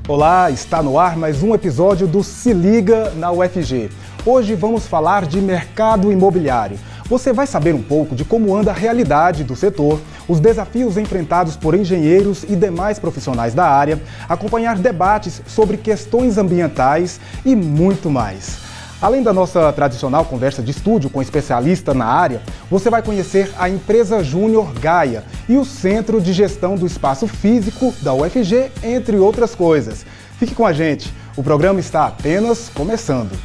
Olá, está no ar mais um episódio do Se Liga na UFG. Hoje vamos falar de mercado imobiliário. Você vai saber um pouco de como anda a realidade do setor, os desafios enfrentados por engenheiros e demais profissionais da área, acompanhar debates sobre questões ambientais e muito mais. Além da nossa tradicional conversa de estúdio com especialista na área, você vai conhecer a empresa Júnior Gaia e o Centro de Gestão do Espaço Físico da UFG, entre outras coisas. Fique com a gente, o programa está apenas começando.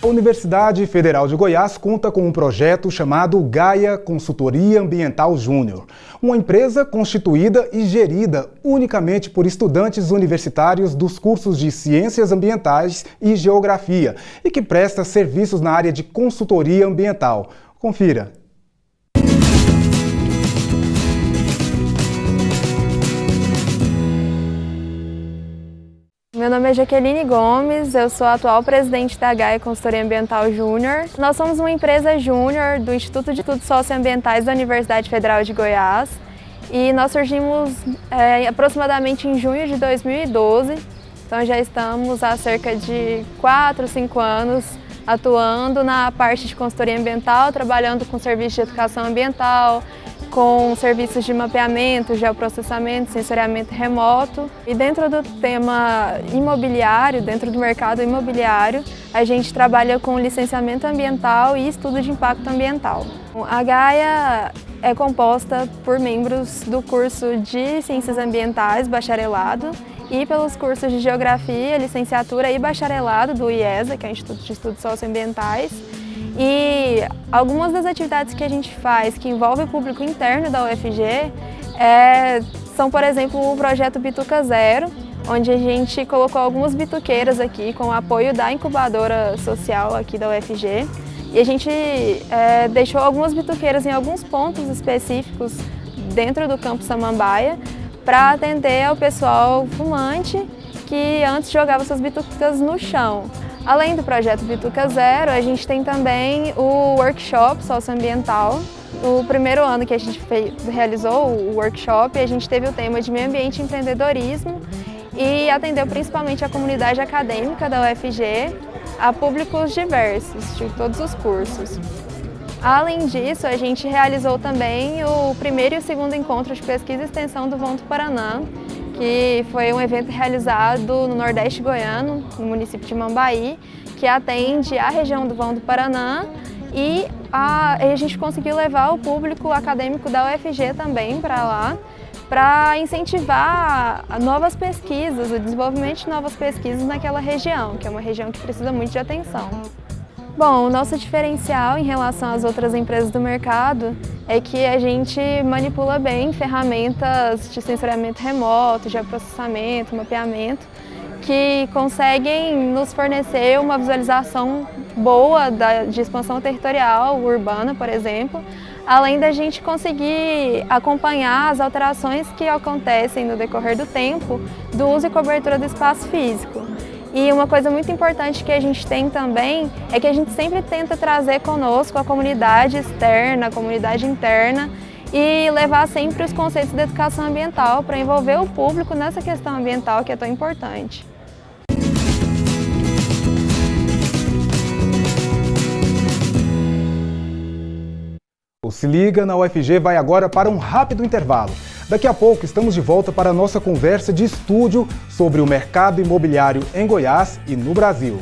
A Universidade Federal de Goiás conta com um projeto chamado Gaia Consultoria Ambiental Júnior, uma empresa constituída e gerida unicamente por estudantes universitários dos cursos de Ciências Ambientais e Geografia e que presta serviços na área de consultoria ambiental. Confira. Meu nome é Jaqueline Gomes, eu sou a atual presidente da Gaia Consultoria Ambiental Júnior. Nós somos uma empresa júnior do Instituto de Estudos Socioambientais da Universidade Federal de Goiás e nós surgimos aproximadamente em junho de 2012, então já estamos há cerca de 4, 5 anos atuando na parte de consultoria ambiental, trabalhando com serviços de educação ambiental, com serviços de mapeamento, geoprocessamento, sensoriamento remoto. E dentro do tema imobiliário, dentro do mercado imobiliário, a gente trabalha com licenciamento ambiental e estudo de impacto ambiental. A Gaia é composta por membros do curso de Ciências Ambientais, bacharelado, e pelos cursos de Geografia, licenciatura e bacharelado do IESA, que é o Instituto de Estudos Socioambientais. E algumas das atividades que a gente faz que envolvem o público interno da UFG são, por exemplo, o projeto Bituca Zero, onde a gente colocou algumas bituqueiras aqui com o apoio da incubadora social aqui da UFG. E a gente deixou algumas bituqueiras em alguns pontos específicos dentro do Campo Samambaia para atender ao pessoal fumante que antes jogava suas bitucas no chão. Além do projeto Bituca Zero, a gente tem também o workshop socioambiental. No primeiro ano que a gente realizou o workshop, a gente teve o tema de meio ambiente e empreendedorismo e atendeu principalmente a comunidade acadêmica da UFG a públicos diversos, de todos os cursos. Além disso, a gente realizou também o primeiro e o segundo encontro de pesquisa e extensão do Vão do Paraná, que foi um evento realizado no Nordeste Goiano, no município de Mambaí, que atende a região do Vão do Paraná e a gente conseguiu levar o público acadêmico da UFG também para lá, para incentivar novas pesquisas, o desenvolvimento de novas pesquisas naquela região, que é uma região que precisa muito de atenção. Bom, o nosso diferencial em relação às outras empresas do mercado é que a gente manipula bem ferramentas de sensoriamento remoto, geoprocessamento, mapeamento, que conseguem nos fornecer uma visualização boa de expansão territorial urbana, por exemplo, além da gente conseguir acompanhar as alterações que acontecem no decorrer do tempo do uso e cobertura do espaço físico. E uma coisa muito importante que a gente tem também é que a gente sempre tenta trazer conosco a comunidade externa, a comunidade interna e levar sempre os conceitos da educação ambiental para envolver o público nessa questão ambiental que é tão importante. O Se Liga na UFG vai agora para um rápido intervalo. Daqui a pouco estamos de volta para a nossa conversa de estúdio sobre o mercado imobiliário em Goiás e no Brasil.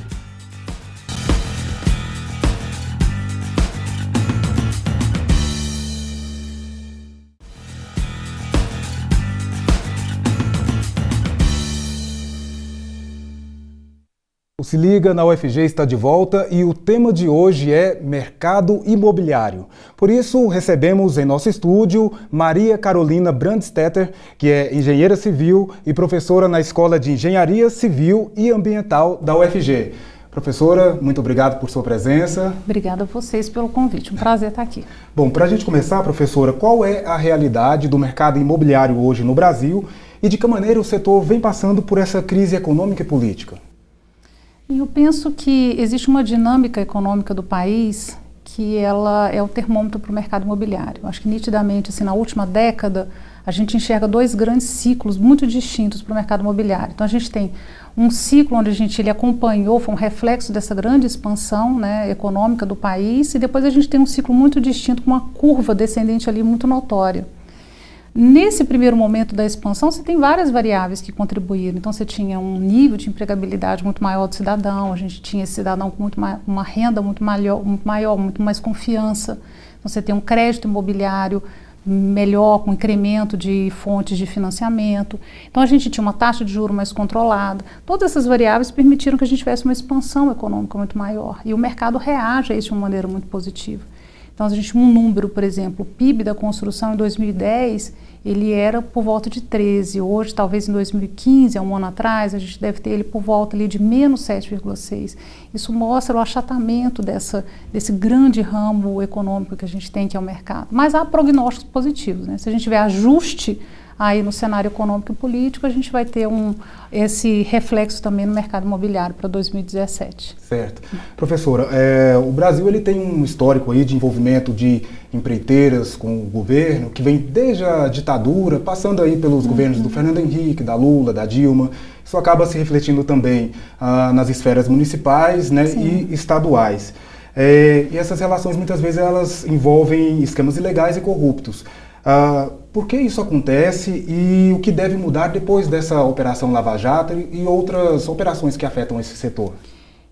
O Se Liga na UFG está de volta e o tema de hoje é mercado imobiliário. Por isso, recebemos em nosso estúdio Maria Carolina Brandstetter, que é engenheira civil e professora na Escola de Engenharia Civil e Ambiental da UFG. Professora, muito obrigado por sua presença. Obrigada a vocês pelo convite, um prazer estar aqui. Bom, para a gente começar, professora, qual é a realidade do mercado imobiliário hoje no Brasil e de que maneira o setor vem passando por essa crise econômica e política? Eu penso que existe uma dinâmica econômica do país que ela é o termômetro para o mercado imobiliário. Eu acho que nitidamente, assim, na última década, a gente enxerga dois grandes ciclos muito distintos para o mercado imobiliário. Então a gente tem um ciclo onde ele acompanhou, foi um reflexo dessa grande expansão, né, econômica do país, e depois a gente tem um ciclo muito distinto, com uma curva descendente ali muito notória. Nesse primeiro momento da expansão, você tem várias variáveis que contribuíram. Então, você tinha um nível de empregabilidade muito maior do cidadão, a gente tinha esse cidadão com uma renda muito maior, muito mais confiança. Então, você tem um crédito imobiliário melhor, com incremento de fontes de financiamento. Então, a gente tinha uma taxa de juros mais controlada. Todas essas variáveis permitiram que a gente tivesse uma expansão econômica muito maior. E o mercado reage a isso de uma maneira muito positiva. Então, a gente tinha um número, por exemplo, o PIB da construção em 2010, ele era por volta de 13. Hoje, talvez em 2015, há um ano atrás, a gente deve ter ele por volta ali de menos 7,6. Isso mostra o achatamento desse grande ramo econômico que a gente tem, que é o mercado. Mas há prognósticos positivos, né? Se a gente tiver ajuste aí no cenário econômico e político, a gente vai ter esse reflexo também no mercado imobiliário para 2017. Certo. Professora, o Brasil ele tem um histórico aí de envolvimento de empreiteiras com o governo, que vem desde a ditadura, passando aí pelos governos do Fernando Henrique, da Lula, da Dilma. Isso acaba se refletindo também nas esferas municipais, né, e estaduais. E essas relações, muitas vezes, elas envolvem esquemas ilegais e corruptos. Por que isso acontece e o que deve mudar depois dessa Operação Lava Jato e outras operações que afetam esse setor?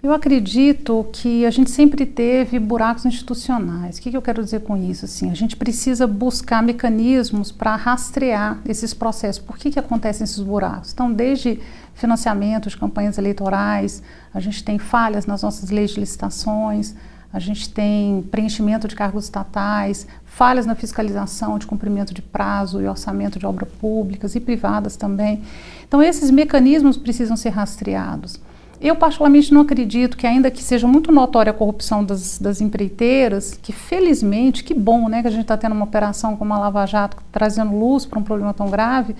Eu acredito que a gente sempre teve buracos institucionais. O que eu quero dizer com isso? Assim, a gente precisa buscar mecanismos para rastrear esses processos. Por que acontecem esses buracos? Então, desde financiamento de campanhas eleitorais, a gente tem falhas nas nossas leis de licitações, a gente tem preenchimento de cargos estatais, falhas na fiscalização de cumprimento de prazo e orçamento de obras públicas e privadas também. Então, esses mecanismos precisam ser rastreados. Eu, particularmente, não acredito que, ainda que seja muito notória a corrupção das empreiteiras, que felizmente, que bom, né, que a gente está tendo uma operação como a Lava Jato, trazendo luz para um problema tão grave,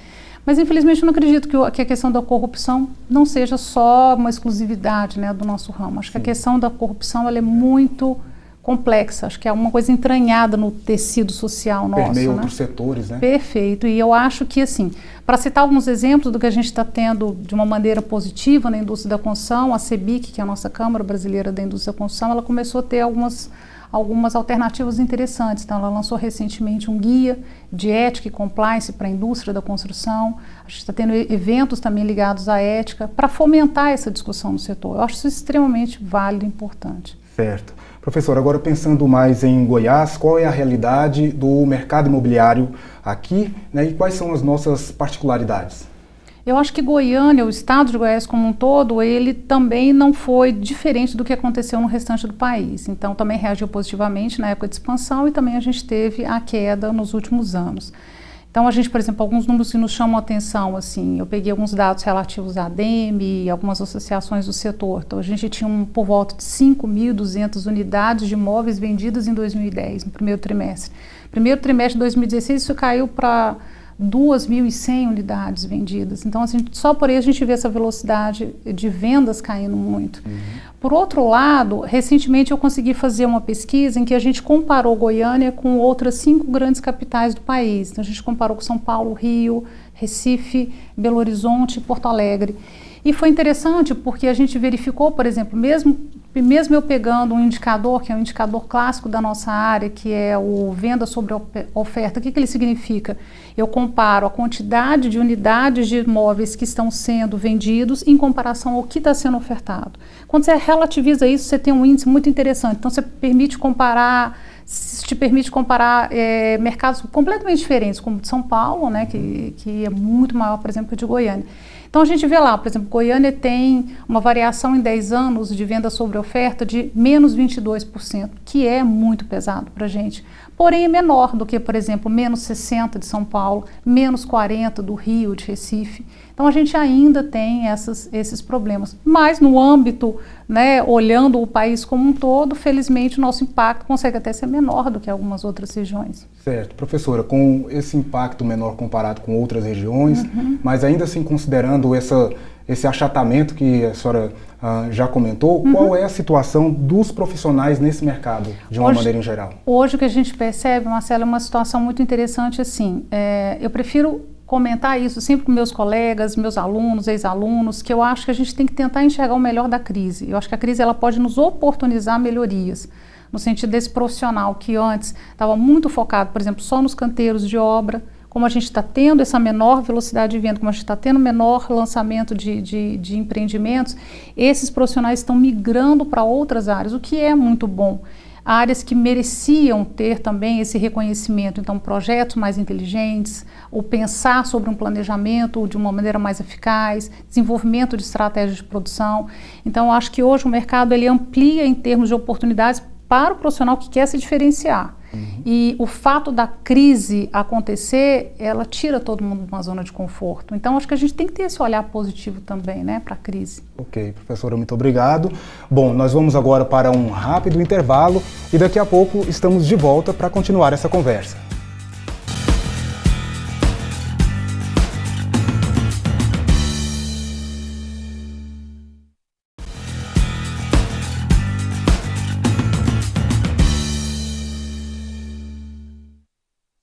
mas infelizmente eu não acredito que a questão da corrupção não seja só uma exclusividade, né, do nosso ramo. Acho que a questão da corrupção ela é muito complexa, acho que é uma coisa entranhada no tecido social nosso. Permeia outros né? setores, né? Perfeito, e eu acho que, assim, para citar alguns exemplos do que a gente está tendo de uma maneira positiva na indústria da construção, a CEBIC, que é a nossa Câmara Brasileira da Indústria da Construção, ela começou a ter algumas alternativas interessantes. Então, ela lançou recentemente um guia de ética e compliance para a indústria da construção. A gente está tendo eventos também ligados à ética para fomentar essa discussão no setor. Eu acho isso extremamente válido e importante. Certo. Professor, agora pensando mais em Goiás, qual é a realidade do mercado imobiliário aqui, né, e quais são as nossas particularidades? Eu acho que Goiânia, o estado de Goiás como um todo, ele também não foi diferente do que aconteceu no restante do país. Então, também reagiu positivamente na época de expansão e também a gente teve a queda nos últimos anos. Então, a gente, por exemplo, alguns números que nos chamam a atenção, assim, eu peguei alguns dados relativos à ADEME e algumas associações do setor. Então, a gente tinha por volta de 5.200 unidades de imóveis vendidas em 2010, no primeiro trimestre. Primeiro trimestre de 2016, isso caiu para 2.100 unidades vendidas. Então, assim, só por aí a gente vê essa velocidade de vendas caindo muito. Por outro lado, recentemente eu consegui fazer uma pesquisa em que a gente comparou Goiânia com outras 5 grandes capitais do país. Então, a gente comparou com São Paulo, Rio, Recife, Belo Horizonte e Porto Alegre. E foi interessante porque a gente verificou, por exemplo, mesmo eu pegando um indicador, que é um indicador clássico da nossa área, que é o venda sobre oferta, o que ele significa? Eu comparo a quantidade de unidades de imóveis que estão sendo vendidos em comparação ao que está sendo ofertado. Quando você relativiza isso, você tem um índice muito interessante. Então, você te permite comparar mercados completamente diferentes, como o de São Paulo, né, que é muito maior, por exemplo, que o de Goiânia. Então, a gente vê lá, por exemplo, Goiânia tem uma variação em 10 anos de venda sobre oferta de menos 22%, que é muito pesado para a gente, porém é menor do que, por exemplo, menos 60 de São Paulo, menos 40 do Rio, de Recife. Então a gente ainda tem esses problemas. Mas no âmbito, né, olhando o país como um todo, felizmente o nosso impacto consegue até ser menor do que algumas outras regiões. Certo. Professora, com esse impacto menor comparado com outras regiões, mas ainda assim considerando esse achatamento que a senhora já comentou, qual é a situação dos profissionais nesse mercado, de uma maneira em geral? Hoje o que a gente percebe, Marcelo, é uma situação muito interessante assim. Eu prefiro comentar isso sempre com meus colegas, meus alunos, ex-alunos, que eu acho que a gente tem que tentar enxergar o melhor da crise. Eu acho que a crise ela pode nos oportunizar melhorias, no sentido desse profissional que antes estava muito focado, por exemplo, só nos canteiros de obra. Como a gente está tendo essa menor velocidade de venda, como a gente está tendo menor lançamento de empreendimentos, esses profissionais estão migrando para outras áreas, o que é muito bom. Áreas que mereciam ter também esse reconhecimento, então projetos mais inteligentes, ou pensar sobre um planejamento de uma maneira mais eficaz, desenvolvimento de estratégias de produção. Então eu acho que hoje o mercado ele amplia em termos de oportunidades para o profissional que quer se diferenciar. E o fato da crise acontecer, ela tira todo mundo de uma zona de conforto. Então, acho que a gente tem que ter esse olhar positivo também, né, para a crise. Ok, professora, muito obrigado. Bom, nós vamos agora para um rápido intervalo e daqui a pouco estamos de volta para continuar essa conversa.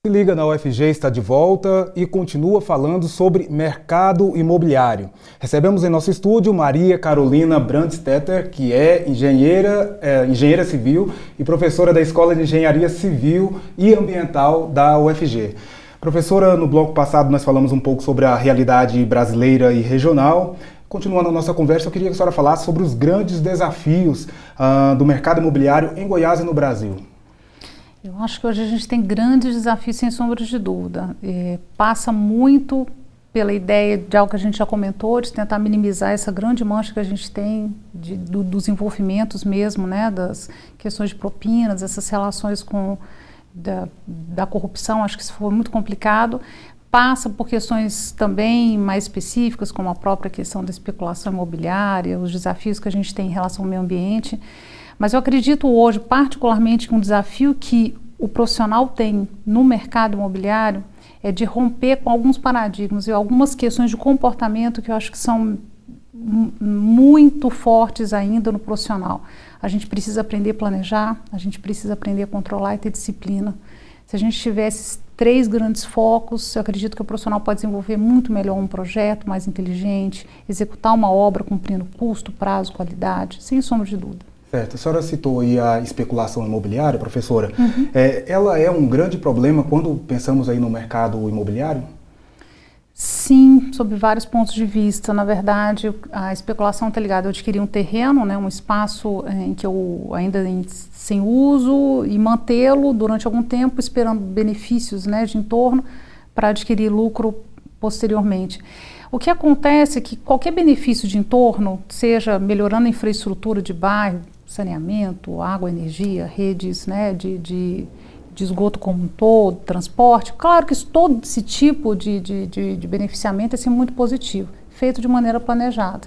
Se Liga na UFG está de volta e continua falando sobre mercado imobiliário. Recebemos em nosso estúdio Maria Carolina Brandstetter, que é engenheira civil e professora da Escola de Engenharia Civil e Ambiental da UFG. Professora, no bloco passado nós falamos um pouco sobre a realidade brasileira e regional. Continuando a nossa conversa, eu queria que a senhora falasse sobre os grandes desafios do mercado imobiliário em Goiás e no Brasil. Eu acho que hoje a gente tem grandes desafios, sem sombra de dúvida. Passa muito pela ideia de algo que a gente já comentou, de tentar minimizar essa grande mancha que a gente tem dos envolvimentos mesmo, né, das questões de propinas, essas relações da corrupção. Acho que isso foi muito complicado. Passa por questões também mais específicas, como a própria questão da especulação imobiliária, os desafios que a gente tem em relação ao meio ambiente. Mas eu acredito hoje, particularmente, que um desafio que o profissional tem no mercado imobiliário é de romper com alguns paradigmas e algumas questões de comportamento que eu acho que são muito fortes ainda no profissional. A gente precisa aprender a planejar, a gente precisa aprender a controlar e ter disciplina. Se a gente tiver esses 3 grandes focos, eu acredito que o profissional pode desenvolver muito melhor um projeto mais inteligente, executar uma obra cumprindo custo, prazo, qualidade, sem sombra de dúvida. Certo. A senhora citou aí a especulação imobiliária, professora. Ela é um grande problema quando pensamos aí no mercado imobiliário? Sim, sob vários pontos de vista. Na verdade, a especulação está ligada a adquirir um terreno, né, um espaço em que eu ainda sem uso e mantê-lo durante algum tempo, esperando benefícios, né, de entorno para adquirir lucro posteriormente. O que acontece é que qualquer benefício de entorno, seja melhorando a infraestrutura de bairro, saneamento, água, energia, redes, né, de esgoto como um todo, transporte, claro que todo esse tipo de beneficiamento é sempre muito positivo, feito de maneira planejada.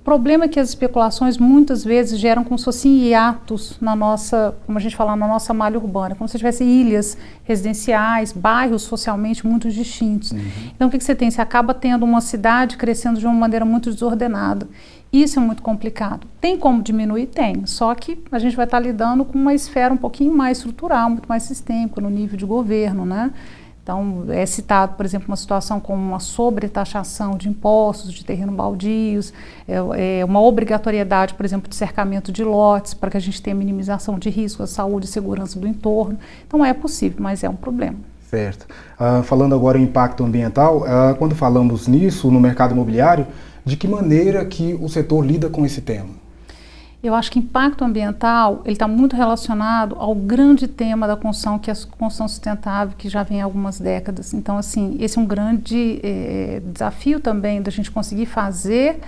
O problema é que as especulações muitas vezes geram como se fossem hiatos na nossa, como a gente fala, na nossa malha urbana, como se tivesse ilhas residenciais, bairros socialmente muito distintos. Então o que você tem? Você acaba tendo uma cidade crescendo de uma maneira muito desordenada. Isso é muito complicado. Tem como diminuir? Tem. Só que a gente vai estar lidando com uma esfera um pouquinho mais estrutural, muito mais sistêmica no nível de governo, né? Então, é citado, por exemplo, uma situação como uma sobretaxação de impostos, de terreno baldios, uma obrigatoriedade, por exemplo, de cercamento de lotes, para que a gente tenha minimização de risco à saúde e segurança do entorno. Então, é possível, mas é um problema. Certo. Falando agora em impacto ambiental, quando falamos nisso, no mercado imobiliário, de que maneira que o setor lida com esse tema? Eu acho que impacto ambiental ele está muito relacionado ao grande tema da construção, que é a construção sustentável, que já vem há algumas décadas. Então, assim, esse é um grande desafio também da gente conseguir fazer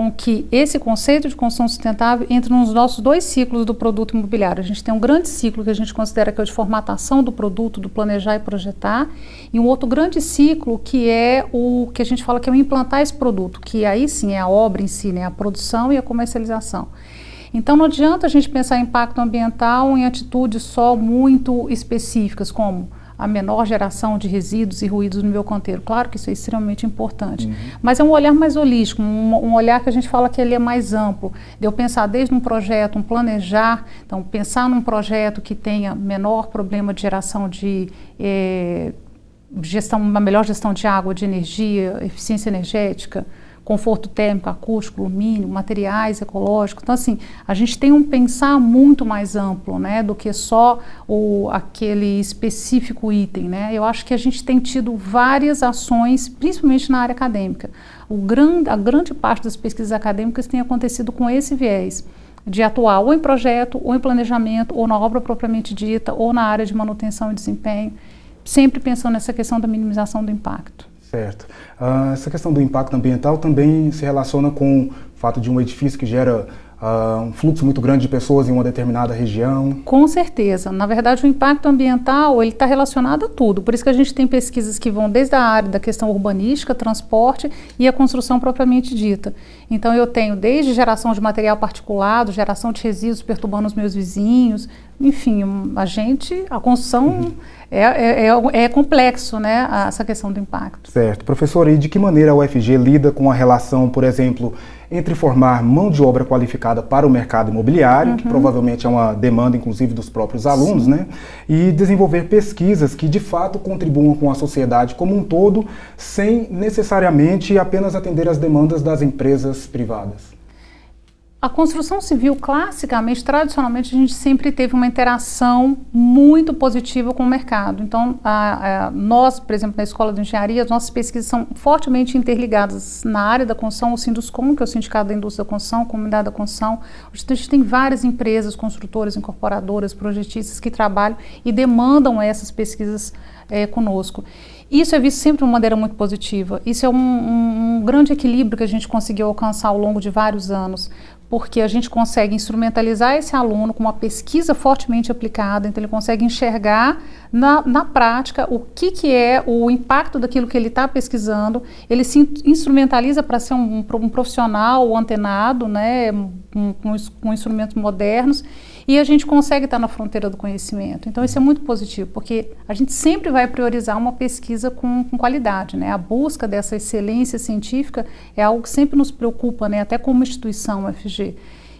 com que esse conceito de construção sustentável entre nos nossos 2 ciclos do produto imobiliário. A gente tem um grande ciclo que a gente considera que é o de formatação do produto, do planejar e projetar, e um outro grande ciclo que é o que a gente fala que é o implantar esse produto, que aí sim é a obra em si, né, a produção e a comercialização. Então não adianta a gente pensar em impacto ambiental em atitudes só muito específicas, como a menor geração de resíduos e ruídos no meu canteiro. Claro que isso é extremamente importante, mas é um olhar mais holístico, um olhar que a gente fala que ele é mais amplo, de eu pensar desde um projeto, um planejar, então pensar num projeto que tenha menor problema de geração de uma melhor gestão de água, de energia, eficiência energética, conforto térmico, acústico, alumínio, materiais ecológicos. Então, assim, a gente tem um pensar muito mais amplo, né, do que só aquele específico item, né? Eu acho que a gente tem tido várias ações, principalmente na área acadêmica. A grande parte das pesquisas acadêmicas tem acontecido com esse viés, de atuar ou em projeto, ou em planejamento, ou na obra propriamente dita, ou na área de manutenção e desempenho, sempre pensando nessa questão da minimização do impacto. Certo. Essa questão do impacto ambiental também se relaciona com o fato de um edifício que gera um fluxo muito grande de pessoas em uma determinada região? Com certeza. Na verdade, o impacto ambiental ele está relacionado a tudo. Por isso que a gente tem pesquisas que vão desde a área da questão urbanística, transporte e a construção propriamente dita. Então, eu tenho desde geração de material particulado, geração de resíduos perturbando os meus vizinhos, enfim, a construção é complexo, né, essa questão do impacto. Certo. Professora, e de que maneira a UFG lida com a relação, por exemplo, entre formar mão de obra qualificada para o mercado imobiliário, que provavelmente é uma demanda, inclusive, dos próprios alunos, né, e desenvolver pesquisas que, de fato, contribuam com a sociedade como um todo, sem necessariamente apenas atender às demandas das empresas privadas? A construção civil, classicamente, tradicionalmente, a gente sempre teve uma interação muito positiva com o mercado. Então, nós, por exemplo, na Escola de Engenharia, as nossas pesquisas são fortemente interligadas na área da construção, o Sinduscon, que é o Sindicato da Indústria da Construção, a Comunidade da Construção. A gente tem várias empresas, construtoras, incorporadoras, projetistas que trabalham e demandam essas pesquisas conosco. Isso é visto sempre de uma maneira muito positiva. Isso é um grande equilíbrio que a gente conseguiu alcançar ao longo de vários anos, porque a gente consegue instrumentalizar esse aluno com uma pesquisa fortemente aplicada, então ele consegue enxergar na prática o que é o impacto daquilo que ele está pesquisando, ele se instrumentaliza para ser um profissional antenado, né, com instrumentos modernos, e a gente consegue estar na fronteira do conhecimento. Então isso é muito positivo, porque a gente sempre vai priorizar uma pesquisa com qualidade, né? A busca dessa excelência científica é algo que sempre nos preocupa, né? Até como instituição UFG.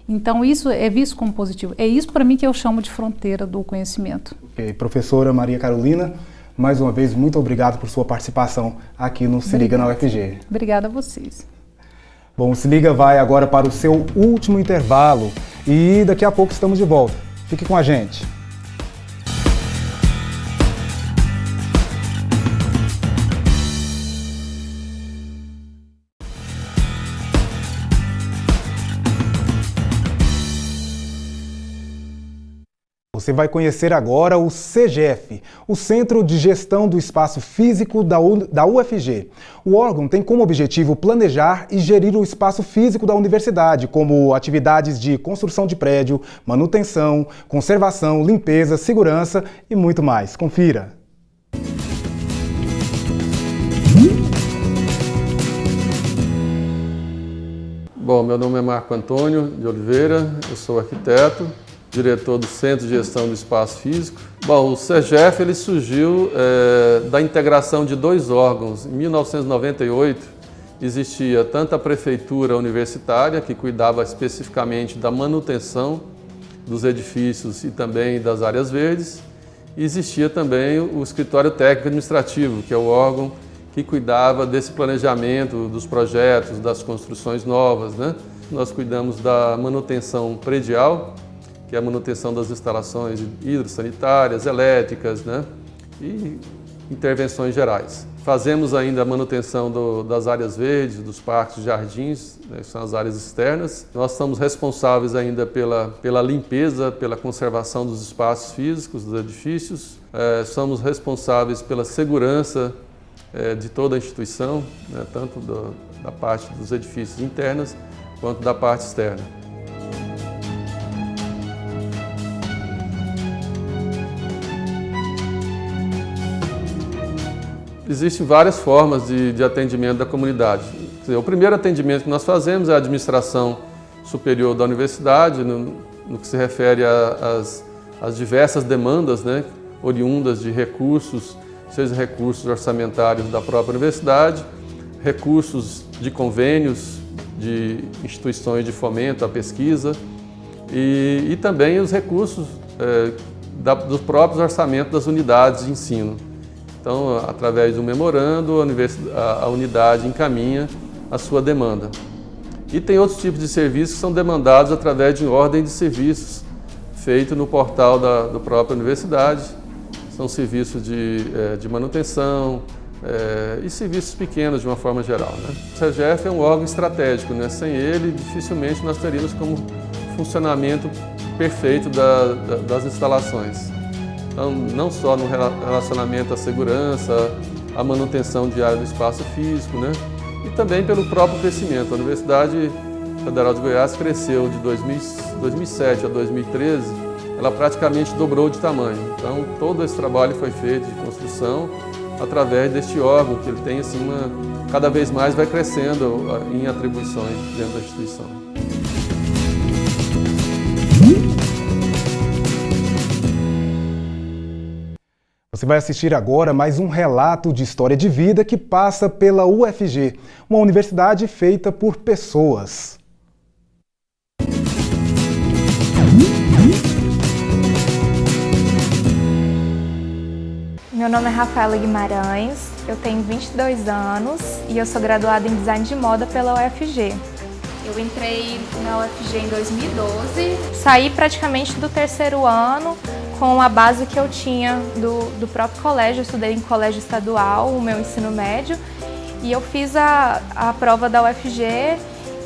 Então isso é visto como positivo. É isso para mim que eu chamo de fronteira do conhecimento. Okay. Professora Maria Carolina, mais uma vez, muito obrigado por sua participação aqui no Se Liga na UFG. Obrigada a vocês. Bom, o Se Liga vai agora para o seu último intervalo e daqui a pouco estamos de volta. Fique com a gente. Você vai conhecer agora o CGF, o Centro de Gestão do Espaço Físico da UFG. O órgão tem como objetivo planejar e gerir o espaço físico da universidade, como atividades de construção de prédio, manutenção, conservação, limpeza, segurança e muito mais. Confira! Bom, meu nome é Marco Antônio de Oliveira, eu sou arquiteto, diretor do Centro de Gestão do Espaço Físico. Bom, o CGF ele surgiu da integração de 2 órgãos. Em 1998 existia tanto a prefeitura universitária, que cuidava especificamente da manutenção dos edifícios e também das áreas verdes, e existia também o escritório técnico administrativo, que é o órgão que cuidava desse planejamento dos projetos, das construções novas, né? Nós cuidamos da manutenção predial, que é a manutenção das instalações hidrossanitárias, elétricas, né? E intervenções gerais. Fazemos ainda a manutenção das áreas verdes, dos parques, jardins, né? Que são as áreas externas. Nós somos responsáveis ainda pela limpeza, pela conservação dos espaços físicos, dos edifícios. Somos responsáveis pela segurança de toda a instituição, né? Tanto da parte dos edifícios internos, quanto da parte externa. Existem várias formas de atendimento da comunidade. Quer dizer, o primeiro atendimento que nós fazemos é a administração superior da universidade, no que se refere às diversas demandas, né, oriundas de recursos, seja recursos orçamentários da própria universidade, recursos de convênios de instituições de fomento à pesquisa e também os recursos dos próprios orçamentos das unidades de ensino. Então, através do memorando, a unidade encaminha a sua demanda. E tem outros tipos de serviços que são demandados através de ordem de serviços feito no portal da própria universidade. São serviços de manutenção e serviços pequenos de uma forma geral, né? O SEGEF é um órgão estratégico, né? Sem ele, dificilmente nós teríamos como funcionamento perfeito das instalações. Então, não só no relacionamento à segurança, à manutenção diária do espaço físico, né? E também pelo próprio crescimento. A Universidade Federal de Goiás cresceu de 2007 a 2013, ela praticamente dobrou de tamanho. Então, todo esse trabalho foi feito de construção através deste órgão, que ele tem assim, cada vez mais vai crescendo em atribuições dentro da instituição. Você vai assistir agora mais um relato de história de vida que passa pela UFG, uma universidade feita por pessoas. Meu nome é Rafaela Guimarães, eu tenho 22 anos e eu sou graduada em Design de Moda pela UFG. Eu entrei na UFG em 2012, saí praticamente do terceiro ano com a base que eu tinha do próprio colégio. Eu estudei em colégio estadual, o meu ensino médio, e eu fiz a prova da UFG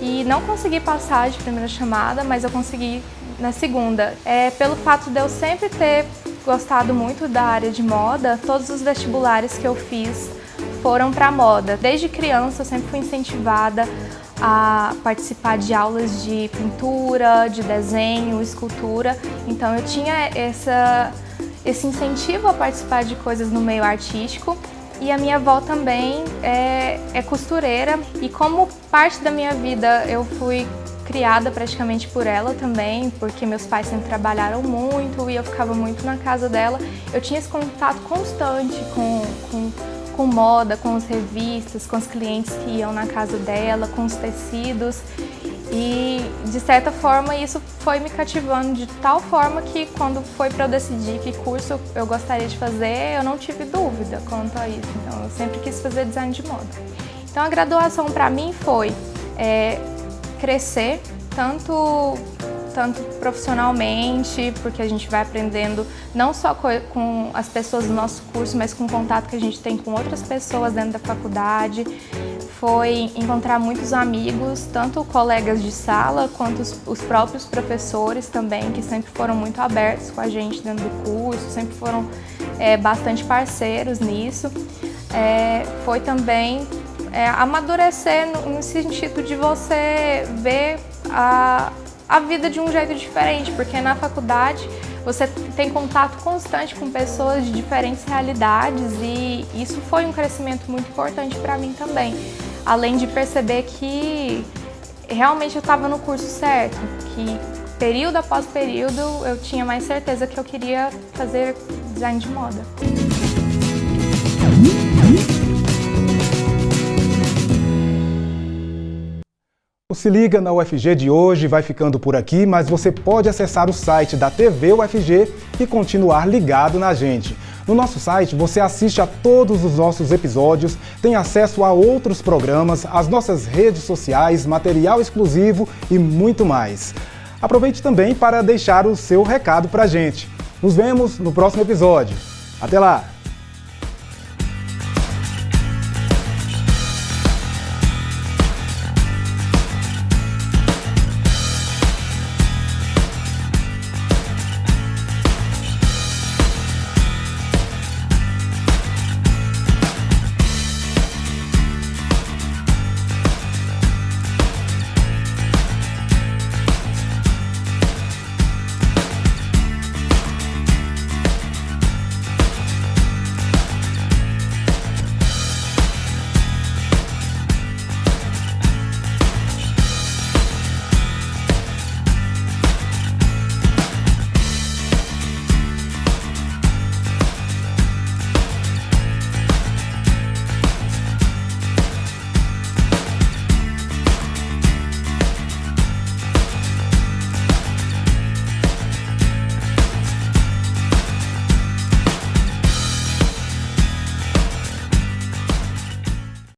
e não consegui passar de primeira chamada, mas eu consegui na segunda. Pelo fato de eu sempre ter gostado muito da área de moda, todos os vestibulares que eu fiz foram para moda. Desde criança eu sempre fui incentivada a participar de aulas de pintura, de desenho, escultura. Então eu tinha esse incentivo a participar de coisas no meio artístico. E a minha avó também é costureira, e como parte da minha vida eu fui criada praticamente por ela também, porque meus pais sempre trabalharam muito e eu ficava muito na casa dela. Eu tinha esse contato constante com moda, com as revistas, com os clientes que iam na casa dela, com os tecidos. E, de certa forma, isso foi me cativando de tal forma que, quando foi para eu decidir que curso eu gostaria de fazer, eu não tive dúvida quanto a isso. Então, eu sempre quis fazer design de moda. Então, a graduação para mim foi crescer, tanto profissionalmente, porque a gente vai aprendendo não só com as pessoas do nosso curso, mas com o contato que a gente tem com outras pessoas dentro da faculdade. Foi encontrar muitos amigos, tanto colegas de sala, quanto os próprios professores também, que sempre foram muito abertos com a gente dentro do curso, sempre foram bastante parceiros nisso. Foi também amadurecer no sentido de você ver a vida de um jeito diferente, porque na faculdade você tem contato constante com pessoas de diferentes realidades, e isso foi um crescimento muito importante para mim também. Além de perceber que realmente eu estava no curso certo, que período após período eu tinha mais certeza que eu queria fazer design de moda. O Se Liga na UFG de hoje vai ficando por aqui, mas você pode acessar o site da TV UFG e continuar ligado na gente. No nosso site você assiste a todos os nossos episódios, tem acesso a outros programas, as nossas redes sociais, material exclusivo e muito mais. Aproveite também para deixar o seu recado pra gente. Nos vemos no próximo episódio. Até lá!